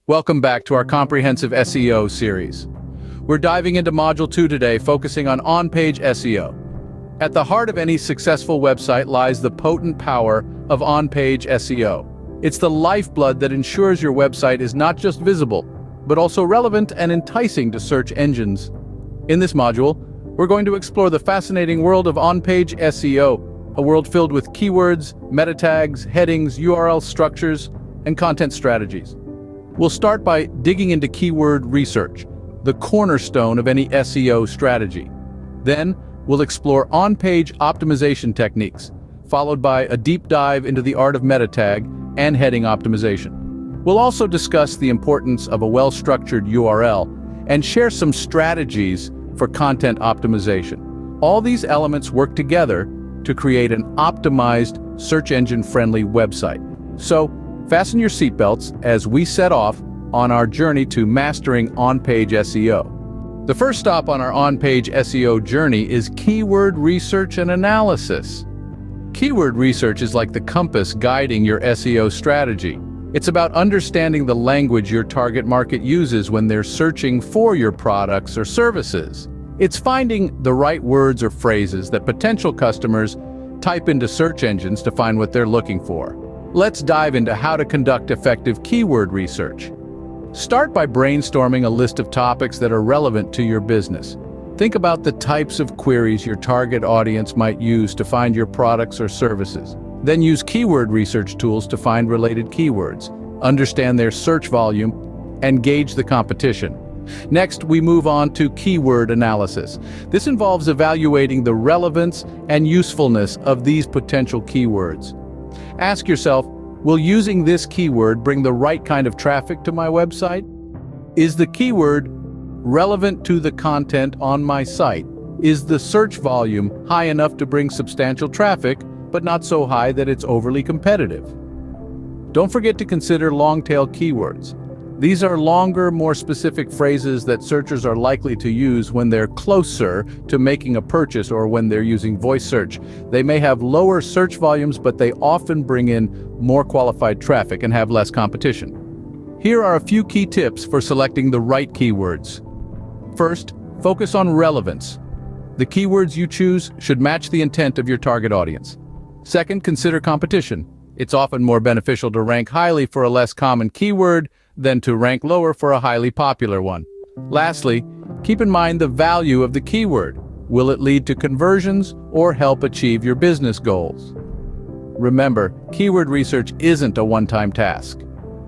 Welcome back to our comprehensive SEO series. We're diving into Module 2 today, focusing on on-page SEO. At the heart of any successful website lies the potent power of on-page SEO. It's the lifeblood that ensures your website is not just visible, but also relevant and enticing to search engines. In this module, we're going to explore the fascinating world of on-page SEO, a world filled with keywords, meta tags, headings, URL structures, and content strategies. We'll start by digging into keyword research, the cornerstone of any SEO strategy. Then, we'll explore on-page optimization techniques, followed by a deep dive into the art of meta tag and heading optimization. We'll also discuss the importance of a well-structured URL and share some strategies for content optimization. All these elements work together to create an optimized, search engine-friendly website. So, fasten your seatbelts as we set off on our journey to mastering on-page SEO. The first stop on our on-page SEO journey is keyword research and analysis. Keyword research is like the compass guiding your SEO strategy. It's about understanding the language your target market uses when they're searching for your products or services. It's finding the right words or phrases that potential customers type into search engines to find what they're looking for. Let's dive into how to conduct effective keyword research. Start by brainstorming a list of topics that are relevant to your business. Think about the types of queries your target audience might use to find your products or services. Then use keyword research tools to find related keywords, understand their search volume, and gauge the competition. Next, we move on to keyword analysis. This involves evaluating the relevance and usefulness of these potential keywords. Ask yourself, will using this keyword bring the right kind of traffic to my website? Is the keyword relevant to the content on my site? Is the search volume high enough to bring substantial traffic, but not so high that it's overly competitive? Don't forget to consider long-tail keywords. These are longer, more specific phrases that searchers are likely to use when they're closer to making a purchase or when they're using voice search. They may have lower search volumes, but they often bring in more qualified traffic and have less competition. Here are a few key tips for selecting the right keywords. First, focus on relevance. The keywords you choose should match the intent of your target audience. Second, consider competition. It's often more beneficial to rank highly for a less common keyword than to rank lower for a highly popular one. Lastly, keep in mind the value of the keyword. Will it lead to conversions or help achieve your business goals? Remember, keyword research isn't a one-time task.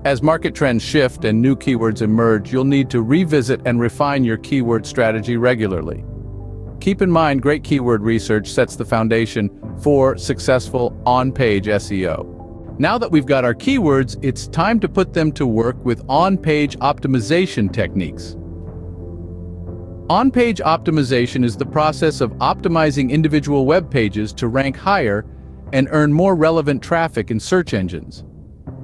As market trends shift and new keywords emerge, you'll need to revisit and refine your keyword strategy regularly. Keep in mind, great keyword research sets the foundation for successful on-page SEO. Now that we've got our keywords, it's time to put them to work with on-page optimization techniques. On-page optimization is the process of optimizing individual web pages to rank higher and earn more relevant traffic in search engines.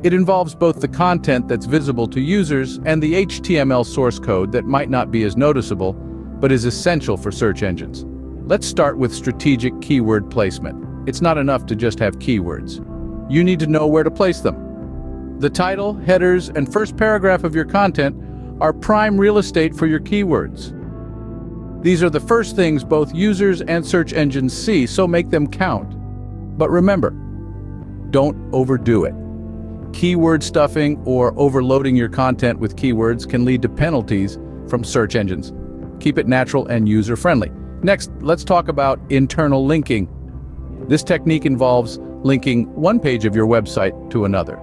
It involves both the content that's visible to users and the HTML source code that might not be as noticeable, but is essential for search engines. Let's start with strategic keyword placement. It's not enough to just have keywords. You need to know where to place them. The title, headers, and first paragraph of your content are prime real estate for your keywords. These are the first things both users and search engines see, so make them count. But remember, don't overdo it. Keyword stuffing or overloading your content with keywords can lead to penalties from search engines. Keep it natural and user-friendly. Next, let's talk about internal linking. This technique involves linking one page of your website to another.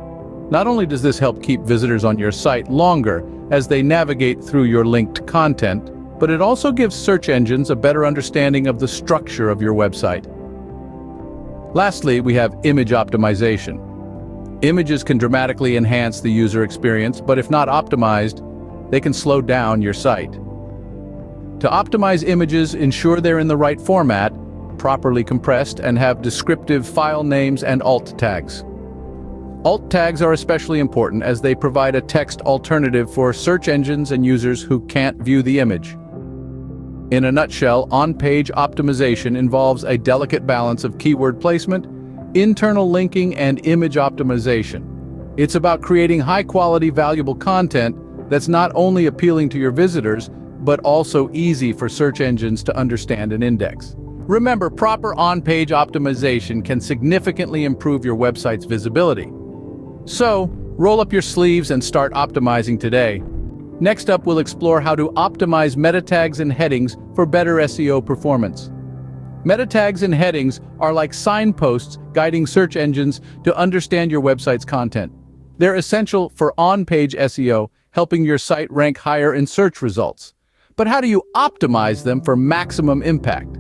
Not only does this help keep visitors on your site longer as they navigate through your linked content, but it also gives search engines a better understanding of the structure of your website. Lastly, we have image optimization. Images can dramatically enhance the user experience, but if not optimized, they can slow down your site. To optimize images, ensure they're in the right format, properly compressed, and have descriptive file names and alt tags. Alt tags are especially important as they provide a text alternative for search engines and users who can't view the image. In a nutshell, on-page optimization involves a delicate balance of keyword placement, internal linking, and image optimization. It's about creating high-quality, valuable content that's not only appealing to your visitors, but also easy for search engines to understand and index. Remember, proper on-page optimization can significantly improve your website's visibility. So, roll up your sleeves and start optimizing today. Next up, we'll explore how to optimize meta tags and headings for better SEO performance. Meta tags and headings are like signposts guiding search engines to understand your website's content. They're essential for on-page SEO, helping your site rank higher in search results. But how do you optimize them for maximum impact?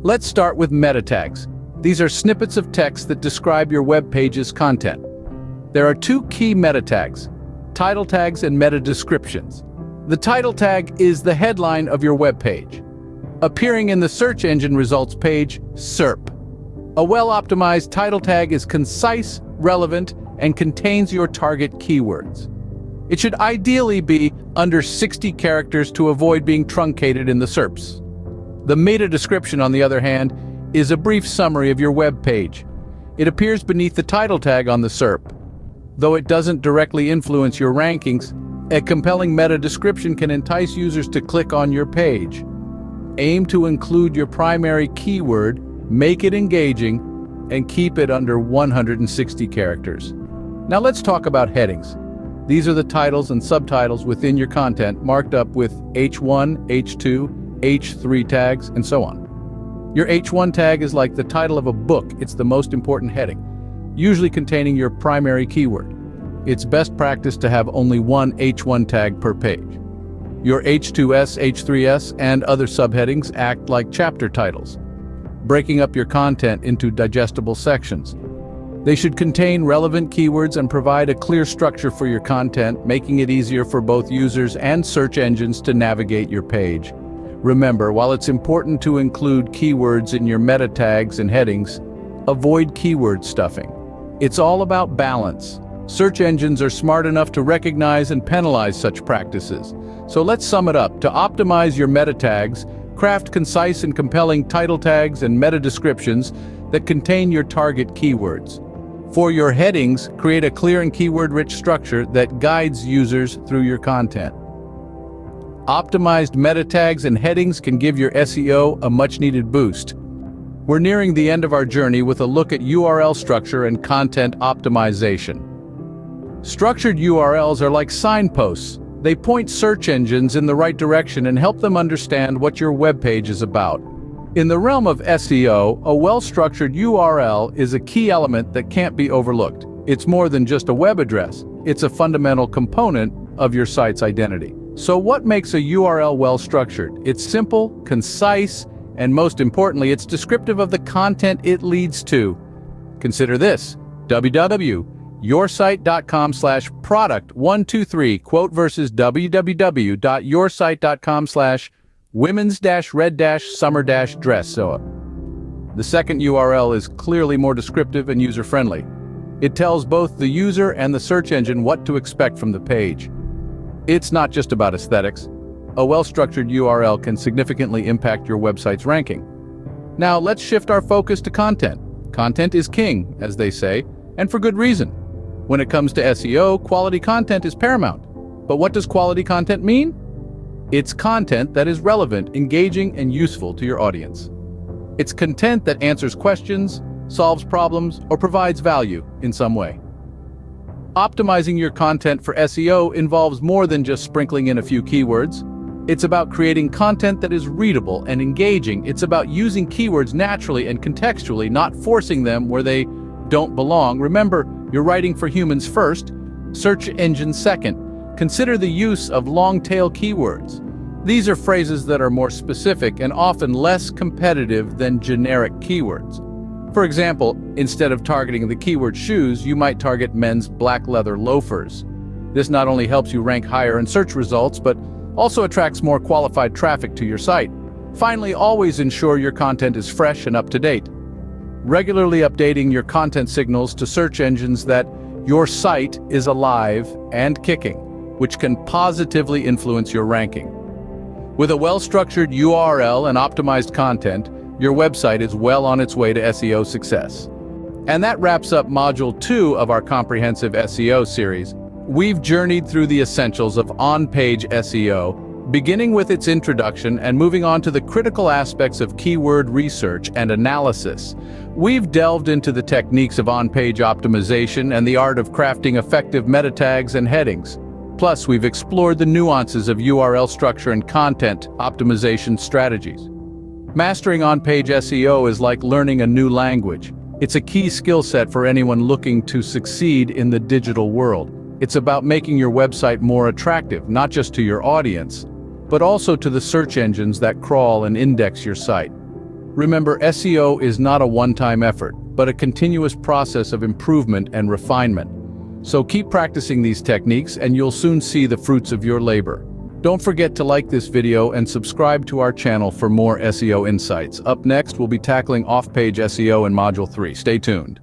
Let's start with meta tags. These are snippets of text that describe your web page's content. There are two key meta tags: title tags and meta descriptions. The title tag is the headline of your web page, appearing in the search engine results page, SERP. A well-optimized title tag is concise, relevant, and contains your target keywords. It should ideally be under 60 characters to avoid being truncated in the SERPs. The meta description, on the other hand, is a brief summary of your web page. It appears beneath the title tag on the SERP. Though it doesn't directly influence your rankings, a compelling meta description can entice users to click on your page. Aim to include your primary keyword, make it engaging, and keep it under 160 characters. Now let's talk about headings. These are the titles and subtitles within your content, marked up with H1, H2, H3 tags, and so on. Your H1 tag is like the title of a book. It's the most important heading, usually containing your primary keyword. It's best practice to have only one H1 tag per page. Your H2S, H3S, and other subheadings act like chapter titles, breaking up your content into digestible sections. They should contain relevant keywords and provide a clear structure for your content, making it easier for both users and search engines to navigate your page. Remember, while it's important to include keywords in your meta tags and headings, avoid keyword stuffing. It's all about balance. Search engines are smart enough to recognize and penalize such practices. So let's sum it up. To optimize your meta tags, craft concise and compelling title tags and meta descriptions that contain your target keywords. For your headings, create a clear and keyword-rich structure that guides users through your content. Optimized meta tags and headings can give your SEO a much-needed boost. We're nearing the end of our journey with a look at URL structure and content optimization. Structured URLs are like signposts. They point search engines in the right direction and help them understand what your web page is about. In the realm of SEO, a well-structured URL is a key element that can't be overlooked. It's more than just a web address. It's a fundamental component of your site's identity. So what makes a URL well-structured? It's simple, concise, and most importantly, it's descriptive of the content it leads to. Consider this: www.yoursite.com/product123 quote versus www.yoursite.com/women's-red-summer-dress. So the second URL is clearly more descriptive and user-friendly. It tells both the user and the search engine what to expect from the page. It's not just about aesthetics. A well-structured URL can significantly impact your website's ranking. Now let's shift our focus to content. Content is king, as they say, and for good reason. When it comes to SEO, quality content is paramount. But what does quality content mean? It's content that is relevant, engaging, and useful to your audience. It's content that answers questions, solves problems, or provides value in some way. Optimizing your content for SEO involves more than just sprinkling in a few keywords. It's about creating content that is readable and engaging. It's about using keywords naturally and contextually, not forcing them where they don't belong. Remember, you're writing for humans first, search engines second. Consider the use of long-tail keywords. These are phrases that are more specific and often less competitive than generic keywords. For example, instead of targeting the keyword shoes, you might target men's black leather loafers. This not only helps you rank higher in search results, but also attracts more qualified traffic to your site. Finally, always ensure your content is fresh and up to date. Regularly updating your content signals to search engines that your site is alive and kicking, which can positively influence your ranking. With a well-structured URL and optimized content, your website is well on its way to SEO success. And that wraps up Module 2 of our comprehensive SEO series. We've journeyed through the essentials of on-page SEO, beginning with its introduction and moving on to the critical aspects of keyword research and analysis. We've delved into the techniques of on-page optimization and the art of crafting effective meta tags and headings. Plus, we've explored the nuances of URL structure and content optimization strategies. Mastering on-page SEO is like learning a new language. It's a key skill set for anyone looking to succeed in the digital world. It's about making your website more attractive, not just to your audience, but also to the search engines that crawl and index your site. Remember, SEO is not a one-time effort, but a continuous process of improvement and refinement. So keep practicing these techniques and you'll soon see the fruits of your labor. Don't forget to like this video and subscribe to our channel for more SEO insights. Up next, we'll be tackling off-page SEO in Module 3. Stay tuned.